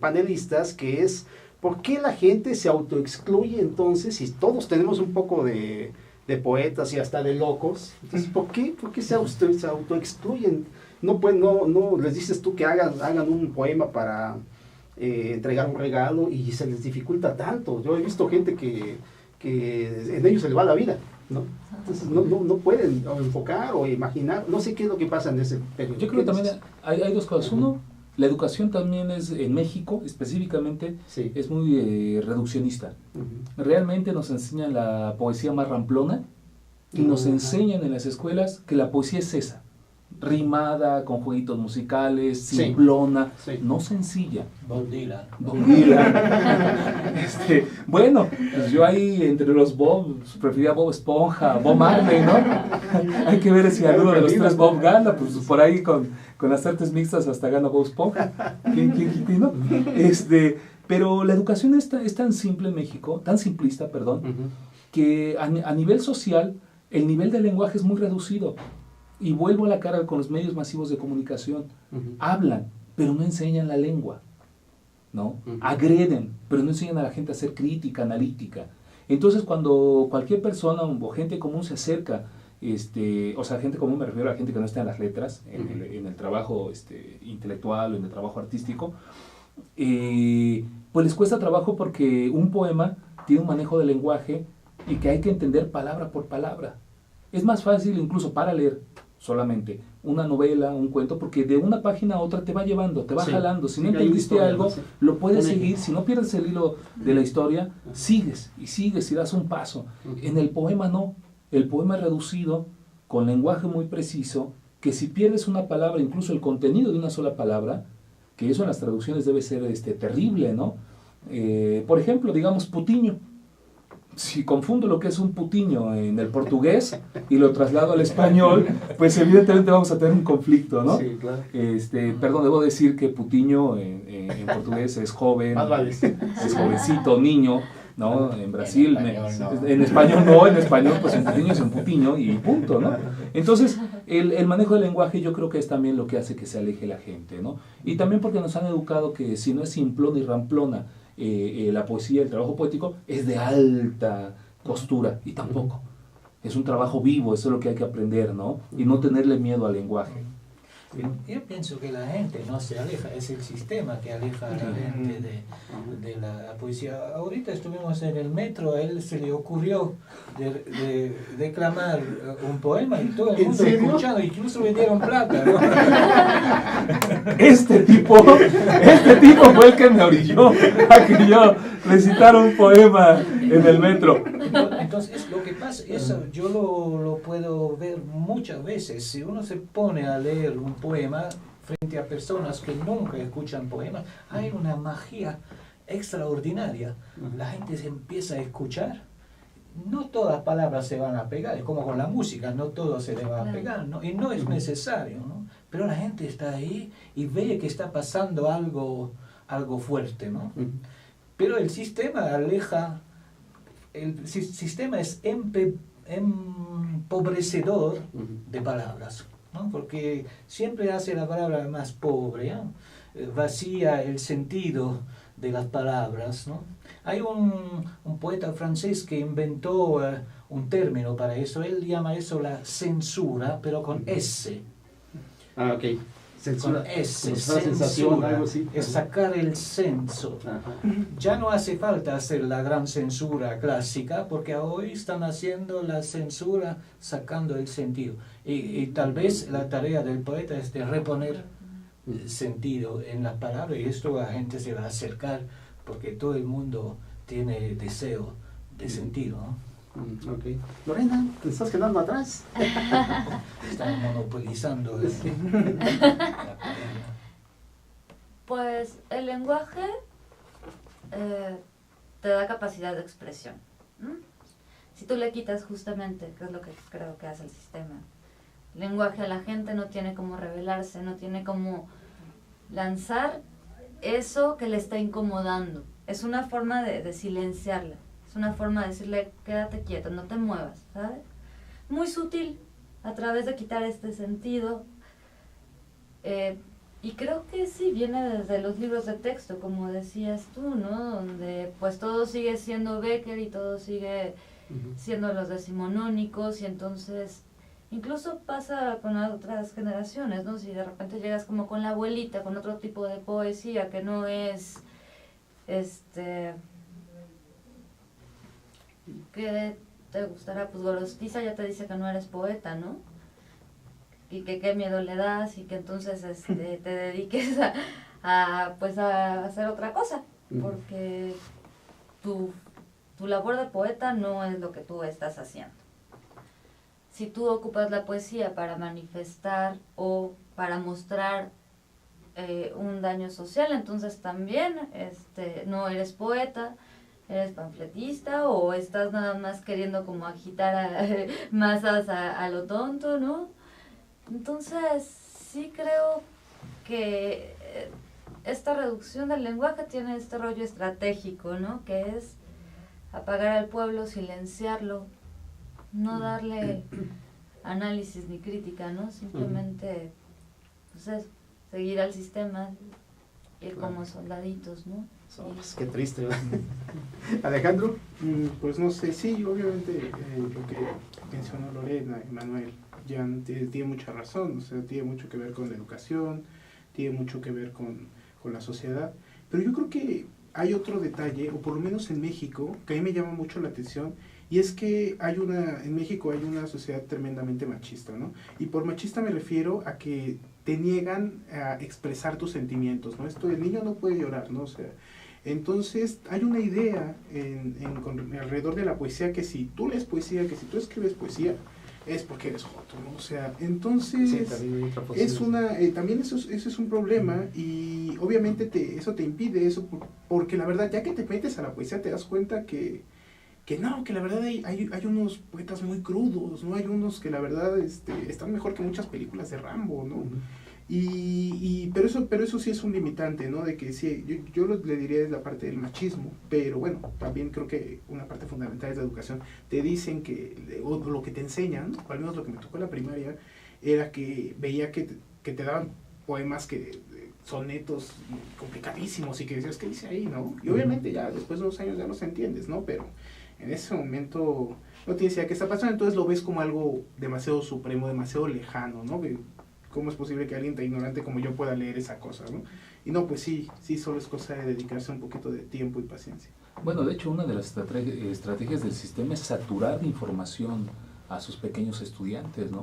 panelistas, que es, ¿por qué la gente se autoexcluye entonces, si todos tenemos un poco de poetas y hasta de locos? Entonces, ¿por qué se autoexcluyen? No les dices tú que hagan un poema para entregar un regalo y se les dificulta tanto. Yo he visto gente que en ellos se le va la vida, ¿no? Entonces no pueden enfocar o imaginar, no sé qué es lo que pasa en ese periodo. Yo creo que también hay dos cosas. Uno, la educación también es, en México específicamente, sí, es muy reduccionista. Realmente nos enseñan la poesía más ramplona y nos enseñan en las escuelas que la poesía es esa, rimada, con jueguitos musicales, simplona, no sencilla. Bob Dylan. Bueno, pues yo ahí entre los Bob, prefería Bob Esponja, Bob Marley, ¿no? Hay que ver si alguno de los tres Bob gana, pues por ahí con las artes mixtas hasta gana Bob Esponja. ¿Quién, no? Pero la educación es tan simple en México, tan simplista, perdón, que a nivel social el nivel del lenguaje es muy reducido. Y vuelvo a la cara con los medios masivos de comunicación. Hablan, pero no enseñan la lengua, ¿no? Agreden, pero no enseñan a la gente a ser crítica, analítica. Entonces, cuando cualquier persona o gente común se acerca, o sea, gente común me refiero a la gente que no está en las letras, en el trabajo intelectual o en el trabajo artístico, pues les cuesta trabajo porque un poema tiene un manejo del lenguaje y que hay que entender palabra por palabra. Es más fácil incluso para leer solamente una novela, un cuento, porque de una página a otra te va llevando, te va jalando. Si no entendiste algo, lo puedes seguir. Si no pierdes el hilo de la historia, sigues y das un paso. En el poema no. El poema es reducido, con lenguaje muy preciso, que si pierdes una palabra, incluso el contenido de una sola palabra, que eso en las traducciones debe ser terrible, ¿no? Por ejemplo, digamos putiño. Si confundo lo que es un putiño en el portugués y lo traslado al español, pues evidentemente vamos a tener un conflicto, ¿no? Sí, claro. Perdón, debo decir que putiño en portugués es joven, es jovencito, niño, ¿no? En Brasil, en español pues en putiño es un putiño y punto, ¿no? Entonces, el manejo del lenguaje yo creo que es también lo que hace que se aleje la gente, ¿no? Y también porque nos han educado que si no es simplona y ramplona, la poesía, el trabajo poético es de alta costura, y tampoco. Es un trabajo vivo, eso es lo que hay que aprender, ¿no? Y no tenerle miedo al lenguaje. Yo pienso que la gente no se aleja, es el sistema que aleja a la gente de la poesía. Ahorita estuvimos en el metro, a él se le ocurrió de declamar un poema y todo el mundo escuchando, incluso le dieron plata, ¿no? Este tipo fue el que me orilló a que yo recitara un poema en el metro. Entonces, lo que pasa, eso yo lo puedo ver muchas veces. Si uno se pone a leer un poema frente a personas que nunca escuchan poemas, hay una magia extraordinaria. La gente se empieza a escuchar. No todas las palabras se van a pegar, es como con la música, no todo se le va a pegar, ¿no? Y no es necesario, ¿no? Pero la gente está ahí y ve que está pasando algo fuerte, ¿no? Pero el sistema aleja, el sistema es empobrecedor de palabras, ¿no? Porque siempre hace la palabra más pobre, ¿no? Vacía el sentido de las palabras, ¿no? Hay un poeta francés que inventó un término para eso. Él llama eso la censura, pero con S. Ah, ok. Censura. Con S, censura, algo así. Es sacar el censo. Ya no hace falta hacer la gran censura clásica, porque hoy están haciendo la censura sacando el sentido. Y tal vez la tarea del poeta es de reponer sentido en las palabras, y esto la gente se va a acercar porque todo el mundo tiene deseo de sentido, ¿no? Okay. Lorena, ¿te estás quedando atrás? Están monopolizando Pues el lenguaje te da capacidad de expresión. Si tú le quitas justamente, que es lo que creo que hace el sistema, lenguaje a la gente, no tiene cómo revelarse, no tiene cómo lanzar eso que le está incomodando. Es una forma de silenciarla. Es una forma de decirle, quédate quieto, no te muevas, ¿sabes? Muy sutil, a través de quitar este sentido. Y creo que sí, viene desde los libros de texto, como decías tú, ¿no? Donde pues todo sigue siendo Becker y todo sigue siendo los decimonónicos, y entonces incluso pasa con otras generaciones, ¿no? Si de repente llegas como con la abuelita, con otro tipo de poesía que no es, ¿qué te gustará? Pues Gorostiza ya te dice que no eres poeta, ¿no? Y que qué miedo le das, y que entonces te dediques a hacer otra cosa, porque tu labor de poeta no es lo que tú estás haciendo. Si tú ocupas la poesía para manifestar o para mostrar un daño social, entonces también no eres poeta, eres panfletista, o estás nada más queriendo como agitar a masas a lo tonto, ¿no? Entonces sí creo que esta reducción del lenguaje tiene este rollo estratégico, ¿no? Que es apagar al pueblo, silenciarlo, no darle análisis ni crítica, ¿no? Simplemente, pues eso, seguir al sistema, ir como soldaditos, ¿no? Pues qué triste, ¿verdad? Alejandro. Pues no sé, sí, obviamente lo que mencionó Lorena y Manuel ya tiene mucha razón, o sea, tiene mucho que ver con la educación, tiene mucho que ver con la sociedad, pero yo creo que hay otro detalle, o por lo menos en México, que a mí me llama mucho la atención, y es que en México hay una sociedad tremendamente machista, ¿no? Y por machista me refiero a que te niegan a expresar tus sentimientos, ¿no? El niño no puede llorar, ¿no? O sea, entonces hay una idea alrededor de la poesía, que si tú lees poesía, que si tú escribes poesía, es porque eres joto, ¿no? O sea, entonces sí, también eso es un problema, y obviamente eso te impide eso, porque la verdad, ya que te metes a la poesía, te das cuenta que la verdad hay unos poetas muy crudos, ¿no? Hay unos que la verdad están mejor que muchas películas de Rambo, ¿no? Pero eso sí es un limitante, ¿no? De que sí, yo le diría es la parte del machismo, pero bueno, también creo que una parte fundamental es la educación. Te dicen o lo que te enseñan, o al menos lo que me tocó en la primaria, era que veía que te daban poemas sonetos complicadísimos, y que decías, ¿qué dice ahí, no? Y obviamente ya después de unos años ya los entiendes, ¿no? Pero en ese momento no tienes idea qué está pasando, entonces lo ves como algo demasiado supremo, demasiado lejano, ¿no? ¿Cómo es posible que alguien tan ignorante como yo pueda leer esa cosa, ¿no? Y no, pues sí, solo es cosa de dedicarse un poquito de tiempo y paciencia. Bueno, de hecho, una de las estrategias del sistema es saturar de información a sus pequeños estudiantes, ¿no?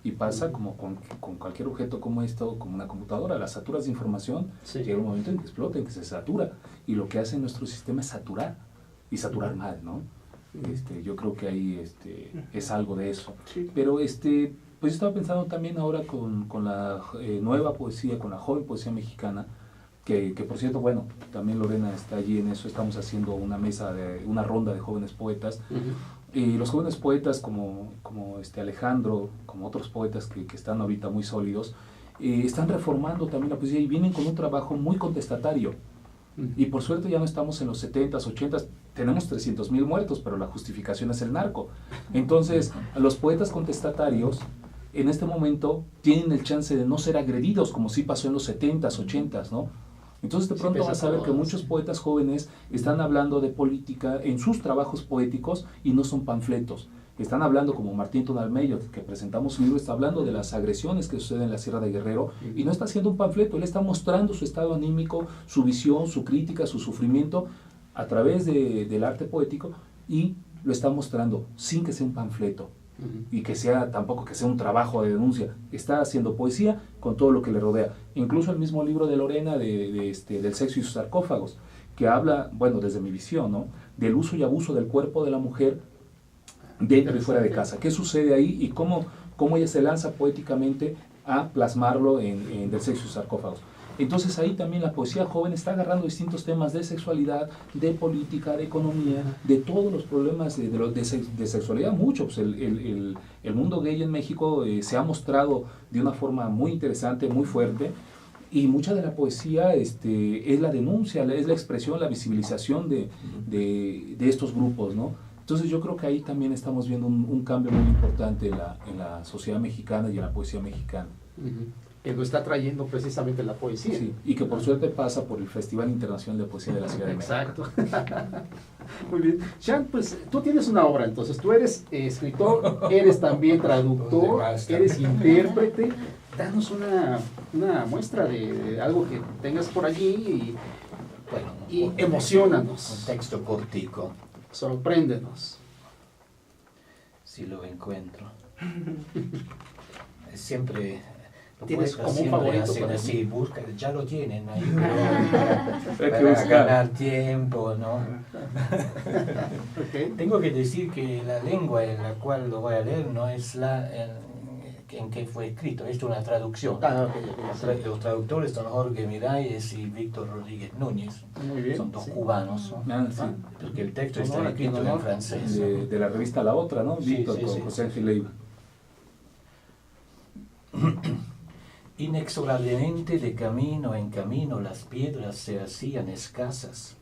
Y pasa como con cualquier objeto como esto, como una computadora, las saturas de información, llega un momento en que explota, en que se satura, y lo que hace nuestro sistema es saturar, y saturar mal, ¿no? Yo creo que ahí es algo de eso. Sí. Pero pues estaba pensando también ahora con la nueva poesía, con la joven poesía mexicana, que por cierto, bueno, también Lorena está allí en eso, estamos haciendo una ronda de jóvenes poetas, y los jóvenes poetas como Alejandro, como otros poetas que están ahorita muy sólidos, están reformando también la poesía y vienen con un trabajo muy contestatario. Y por suerte ya no estamos en los 70s, 80s, tenemos 300,000 muertos, pero la justificación es el narco. Entonces, los poetas contestatarios en este momento tienen el chance de no ser agredidos, como sí pasó en los 70s, 80s, ¿no? Entonces de pronto vas a ver que muchos poetas jóvenes están hablando de política en sus trabajos poéticos y no son panfletos. Están hablando, como Martín Tonalmeyo, que presentamos un libro, está hablando de las agresiones que suceden en la Sierra de Guerrero, y no está haciendo un panfleto, él está mostrando su estado anímico, su visión, su crítica, su sufrimiento a través del arte poético, y lo está mostrando sin que sea un panfleto y que tampoco que sea un trabajo de denuncia. Está haciendo poesía con todo lo que le rodea. Incluso el mismo libro de Lorena del sexo y sus sarcófagos, que habla, bueno, desde mi visión, ¿no?, del uso y abuso del cuerpo de la mujer dentro y fuera de casa. ¿Qué sucede ahí y cómo ella se lanza poéticamente a plasmarlo en del sexo y sus sarcófagos? Entonces ahí también la poesía joven está agarrando distintos temas de sexualidad, de política, de economía, de todos los problemas de sexualidad, mucho. Pues el mundo gay en México se ha mostrado de una forma muy interesante, muy fuerte, Y mucha de la poesía es la denuncia, es la expresión, la visibilización de estos grupos, ¿no? Entonces yo creo que ahí también estamos viendo un cambio muy importante en la sociedad mexicana y en la poesía mexicana. Que lo está trayendo precisamente la poesía. Sí, y que por suerte pasa por el Festival Internacional de Poesía de la Ciudad de México. Exacto. Muy bien. Sean, pues tú tienes una obra, entonces tú eres escritor, eres también traductor, eres intérprete. Danos una muestra de algo que tengas por allí y emociónanos. Un texto cortico. Sorpréndenos. Si lo encuentro. Siempre... ¿Tienes como un favorito para así, busca, ya lo tienen ahí, para ganar tiempo, ¿no? Okay. Tengo que decir que la lengua en la cual lo voy a leer no es en que fue escrito, es una traducción. Okay. Los traductores son Jorge Miralles y Víctor Rodríguez Núñez. Muy bien, son dos cubanos, ¿no? Sí. Porque el texto está escrito en francés. De la revista La Otra, ¿no? Víctor con José Ángel Leiva. Inexorablemente de camino en camino las piedras se hacían escasas.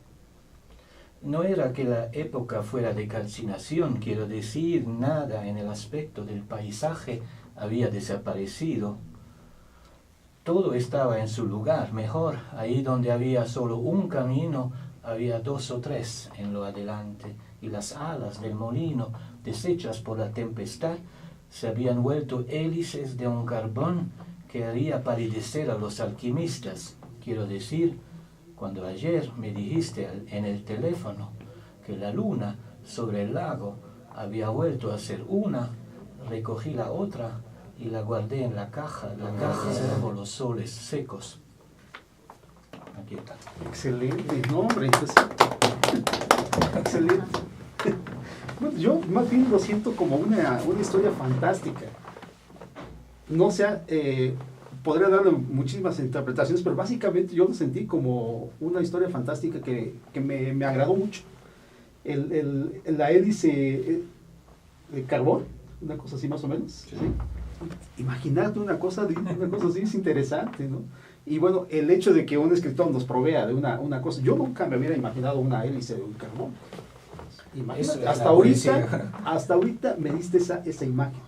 No era que la época fuera de calcinación, quiero decir, nada en el aspecto del paisaje había desaparecido. Todo estaba en su lugar, mejor, ahí donde había solo un camino, había 2 o 3 en lo adelante, y las alas del molino, deshechas por la tempestad, se habían vuelto hélices de un carbón que haría palidecer a los alquimistas. Quiero decir, cuando ayer me dijiste en el teléfono que la luna sobre el lago había vuelto a ser una, recogí la otra y la guardé en la caja por los soles secos. Aquí está. Excelente, no, hombre, excelente. Bueno, yo más bien lo siento como una historia fantástica. No sé, podría darle muchísimas interpretaciones, pero básicamente yo lo sentí como una historia fantástica que me agradó mucho. La hélice de carbón, una cosa así más o menos. ¿Sí? Imagínate una cosa así es interesante, ¿no? Y bueno, el hecho de que un escritor nos provea de una cosa, yo nunca me hubiera imaginado una hélice de un carbón. Imagínate, hasta ahorita me diste esa imagen.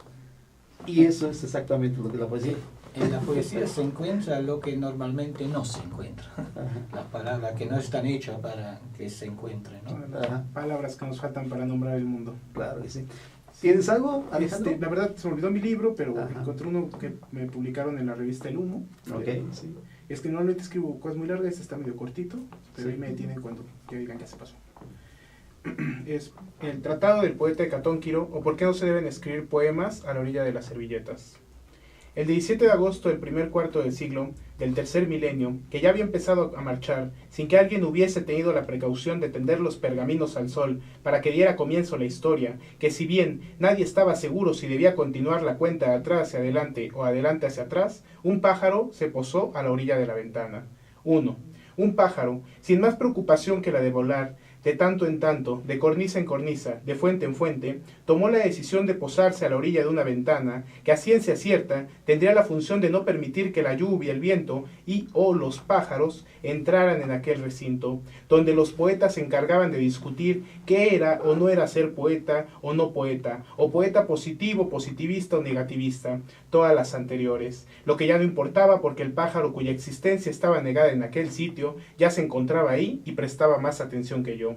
Y eso es exactamente lo que la poesía. En la poesía se encuentra lo que normalmente no se encuentra. Las palabras que no están hechas para que se encuentren, ¿no? Palabras que nos faltan para nombrar el mundo. Claro que sí. ¿Tienes algo, Alejandro? La verdad se me olvidó mi libro, pero encontré uno que me publicaron en la revista El Humo. Okay. Sí. Es que normalmente escribo cosas muy largas, este está medio cortito, pero ahí me detienen cuando ya digan que se pasó. Es el Tratado del Poeta Hecatónquiro, o por qué no se deben escribir poemas a la orilla de las servilletas. El 17 de agosto del primer cuarto del siglo, del tercer milenio, que ya había empezado a marchar, sin que alguien hubiese tenido la precaución de tender los pergaminos al sol para que diera comienzo la historia, que si bien nadie estaba seguro si debía continuar la cuenta de atrás hacia adelante o adelante hacia atrás, un pájaro se posó a la orilla de la ventana. 1. Un pájaro, sin más preocupación que la de volar, de tanto en tanto, de cornisa en cornisa, de fuente en fuente, tomó la decisión de posarse a la orilla de una ventana que a ciencia cierta tendría la función de no permitir que la lluvia, el viento o los pájaros entraran en aquel recinto, donde los poetas se encargaban de discutir qué era o no era ser poeta o no poeta, o poeta positivo, positivista o negativista, todas las anteriores, lo que ya no importaba porque el pájaro cuya existencia estaba negada en aquel sitio ya se encontraba ahí y prestaba más atención que yo.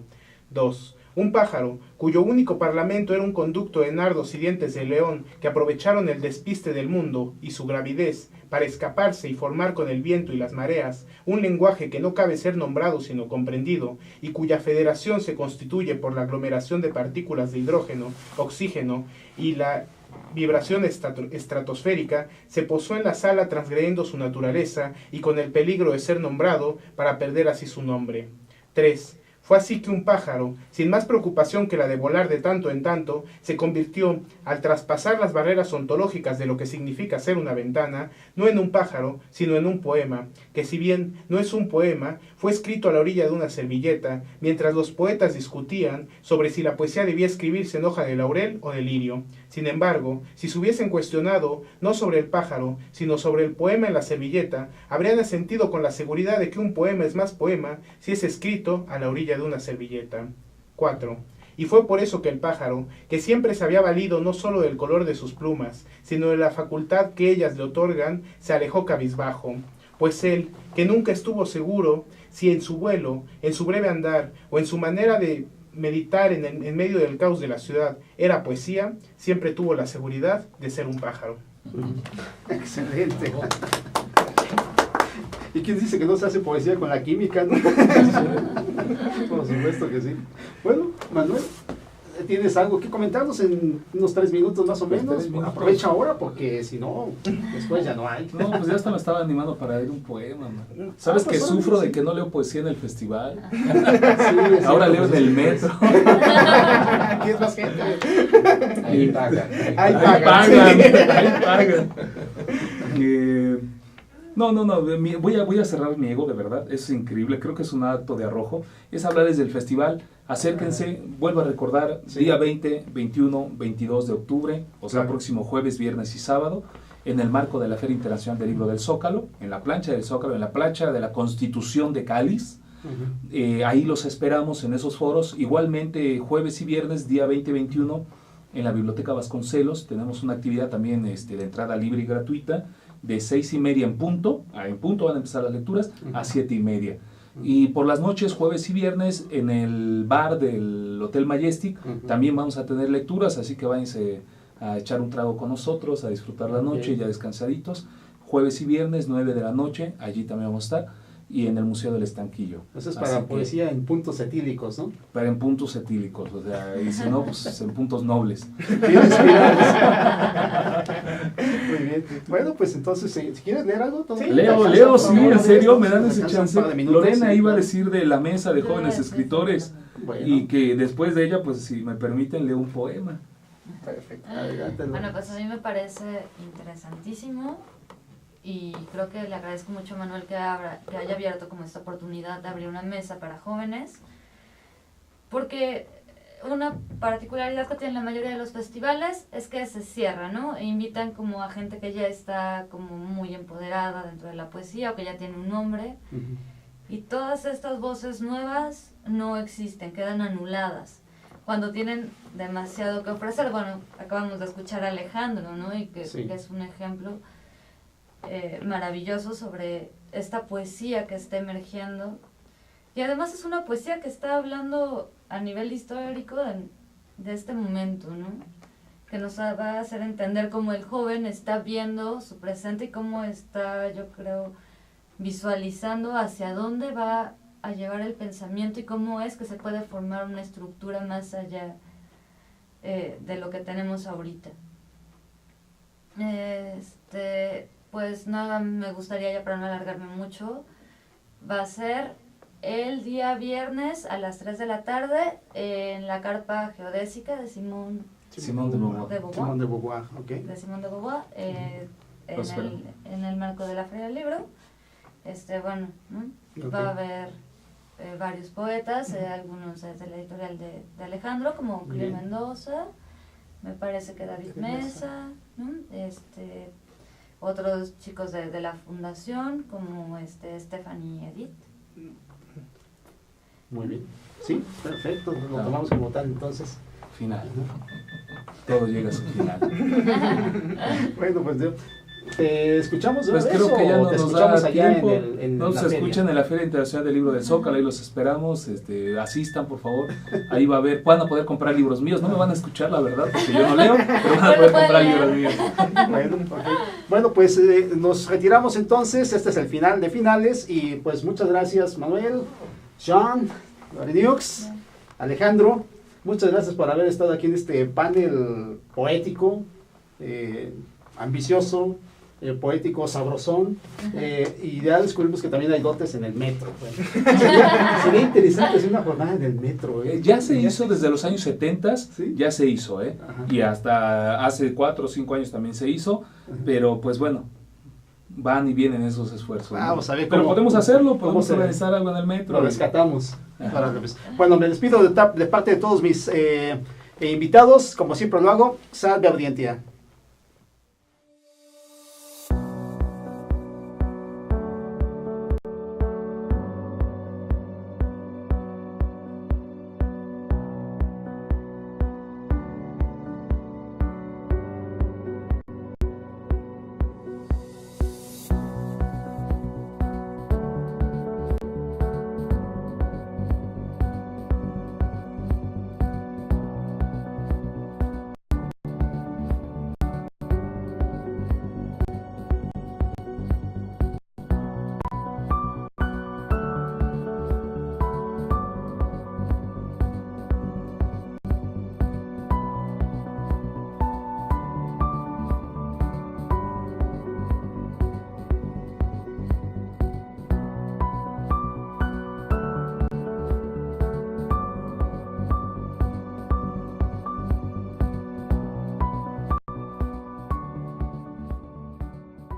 2. Un pájaro, cuyo único parlamento era un conducto de nardos y dientes de león que aprovecharon el despiste del mundo y su gravidez para escaparse y formar con el viento y las mareas un lenguaje que no cabe ser nombrado sino comprendido, y cuya federación se constituye por la aglomeración de partículas de hidrógeno, oxígeno y la vibración estratosférica, se posó en la sala transgrediendo su naturaleza y con el peligro de ser nombrado para perder así su nombre. 3. Fue así que un pájaro, sin más preocupación que la de volar de tanto en tanto, se convirtió, al traspasar las barreras ontológicas de lo que significa ser una ventana, no en un pájaro, sino en un poema, que si bien no es un poema, fue escrito a la orilla de una servilleta, mientras los poetas discutían sobre si la poesía debía escribirse en hoja de laurel o de lirio. Sin embargo, si se hubiesen cuestionado no sobre el pájaro, sino sobre el poema en la servilleta, habrían asentido con la seguridad de que un poema es más poema si es escrito a la orilla de una servilleta. 4. Y fue por eso que el pájaro, que siempre se había valido no solo del color de sus plumas, sino de la facultad que ellas le otorgan, se alejó cabizbajo. Pues él, que nunca estuvo seguro si en su vuelo, en su breve andar o en su manera de meditar en medio del caos de la ciudad era poesía, siempre tuvo la seguridad de ser un pájaro. Excelente. ¿Y quién dice que no se hace poesía con la química, no? Por supuesto que sí. Bueno, Manuel, ¿tienes algo que comentarnos en unos 3 minutos más o menos? Aprovecha ahora porque si no, después ya no hay. No, pues ya hasta me estaba animando para leer un poema, man. ¿Sabes que sufro de que no leo poesía en el festival? Sí, ahora leo en el metro. Aquí es más gente. Ahí pagan. Ahí pagan. No, voy a cerrar mi ego, de verdad, es increíble, creo que es un acto de arrojo, es hablarles del festival, acérquense, vuelvo a recordar, día 20, 21, 22 de octubre, o sea, próximo jueves, viernes y sábado, en el marco de la Feria Internacional del Libro del Zócalo, en la plancha del Zócalo, en la plancha de la Constitución de Cáliz. Ahí los esperamos en esos foros, igualmente jueves y viernes, día 20 y 21, en la Biblioteca Vasconcelos, tenemos una actividad también de entrada libre y gratuita, de 6:30 en punto van a empezar las lecturas, a 7:30. Y por las noches, jueves y viernes, en el bar del Hotel Majestic, también vamos a tener lecturas, así que váyanse a echar un trago con nosotros, a disfrutar la noche, ya descansaditos. Jueves y viernes, 9 de la noche, allí también vamos a estar, y en el Museo del Estanquillo. Eso es para poesía en puntos etílicos, ¿no? Para en puntos etílicos, o sea, y si no, pues en puntos nobles. Muy bien. Bueno, pues entonces, si quieres leer algo, sí, leo, sí, en serio, me dan ese chance. Lorena iba a decir de la mesa de jóvenes escritores, y que después de ella, pues si me permiten, leo un poema. Perfecto, adelante. Bueno, pues a mí me parece interesantísimo. Y creo que le agradezco mucho a Manuel que haya abierto como esta oportunidad de abrir una mesa para jóvenes, porque una particularidad que tienen la mayoría de los festivales es que se cierran, ¿no? E invitan como a gente que ya está como muy empoderada dentro de la poesía o que ya tiene un nombre, y todas estas voces nuevas no existen, quedan anuladas cuando tienen demasiado que ofrecer. Bueno, acabamos de escuchar a Alejandro, ¿no? Y que es un ejemplo maravilloso sobre esta poesía que está emergiendo, y además es una poesía que está hablando a nivel histórico de este momento, ¿no? Que nos va a hacer entender cómo el joven está viendo su presente y cómo está, yo creo, visualizando hacia dónde va a llevar el pensamiento y cómo es que se puede formar una estructura más allá de lo que tenemos ahorita. Pues nada, me gustaría ya, para no alargarme mucho, va a ser el día viernes a las 3 de la tarde en la carpa geodésica de Simón de Beauvoir, en el marco de la Feria del Libro. Va a haber varios poetas, algunos de la editorial de Alejandro, como Clio Mendoza, me parece que David Mesa, ¿no? Otros chicos de la fundación, como Stephanie Edith. Muy bien. Sí, perfecto. Lo tomamos como tal, entonces. Final. Todo llega a su final. Bueno, pues ¿te escuchamos? Pues creo que ya no nos da tiempo. Nos escuchan en la Feria Internacional del Libro del Zócalo, ahí los esperamos, asistan por favor, ahí va a haber, van a poder comprar libros míos, no me van a escuchar la verdad, porque yo no leo, pero van a poder comprar libros míos. Bueno, pues nos retiramos entonces, este es el final de finales, y pues muchas gracias Manuel, Jean, Loreniux, Alejandro, muchas gracias por haber estado aquí en este panel poético, ambicioso, poético, sabrosón, y ya descubrimos que también hay dotes en el metro. Sería interesante hacer una jornada en el metro. Ya se hizo desde los años 70, ¿sí? Ya se hizo, y hasta hace 4 o 5 años también se hizo, pero pues bueno, van y vienen esos esfuerzos. Vamos a ver pero podemos hacerlo, podemos organizar algo en el metro. Lo rescatamos. Bueno, me despido de parte de todos mis invitados, como siempre lo hago, salve audiencia.